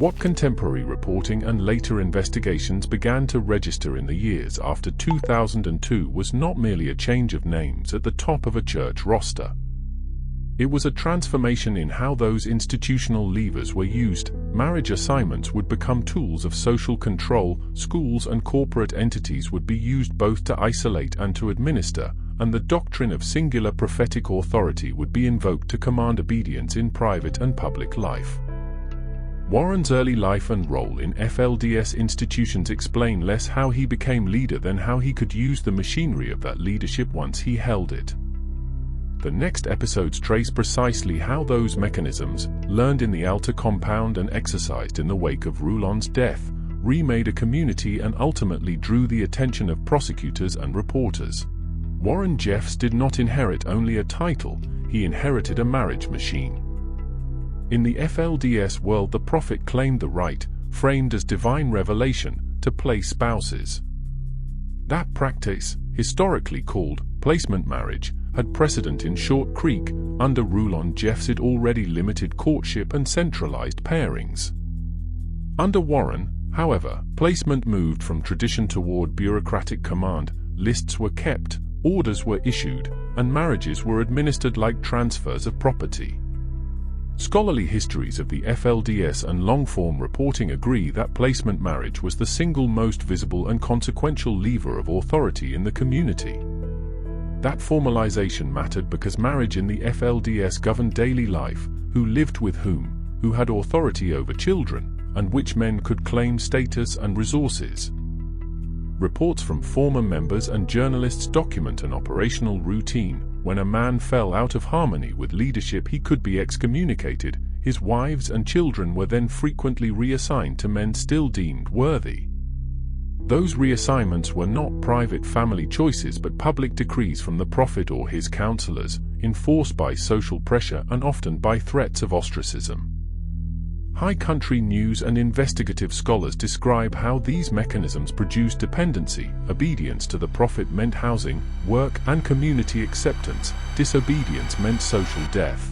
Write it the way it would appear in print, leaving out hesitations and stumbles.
What contemporary reporting and later investigations began to register in the years after 2002 was not merely a change of names at the top of a church roster. It was a transformation in how those institutional levers were used. Marriage assignments would become tools of social control, schools and corporate entities would be used both to isolate and to administer, and the doctrine of singular prophetic authority would be invoked to command obedience in private and public life. Warren's early life and role in FLDS institutions explain less how he became leader than how he could use the machinery of that leadership once he held it. The next episodes trace precisely how those mechanisms, learned in the Alta compound and exercised in the wake of Rulon's death, remade a community and ultimately drew the attention of prosecutors and reporters. Warren Jeffs did not inherit only a title, he inherited a marriage machine. In the FLDS world, the prophet claimed the right, framed as divine revelation, to place spouses. That practice, historically called placement marriage, had precedent in Short Creek. Under Rulon Jeffs it already limited courtship and centralized pairings. Under Warren, however, placement moved from tradition toward bureaucratic command. Lists were kept, orders were issued, and marriages were administered like transfers of property. Scholarly histories of the FLDS and long-form reporting agree that placement marriage was the single most visible and consequential lever of authority in the community. That formalization mattered because marriage in the FLDS governed daily life, who lived with whom, who had authority over children, and which men could claim status and resources. Reports from former members and journalists document an operational routine. When a man fell out of harmony with leadership, he could be excommunicated. His wives and children were then frequently reassigned to men still deemed worthy. Those reassignments were not private family choices but public decrees from the prophet or his counselors, enforced by social pressure and often by threats of ostracism. High country news and investigative scholars describe how these mechanisms produced dependency. Obedience to the prophet meant housing, work, and community acceptance. Disobedience meant social death.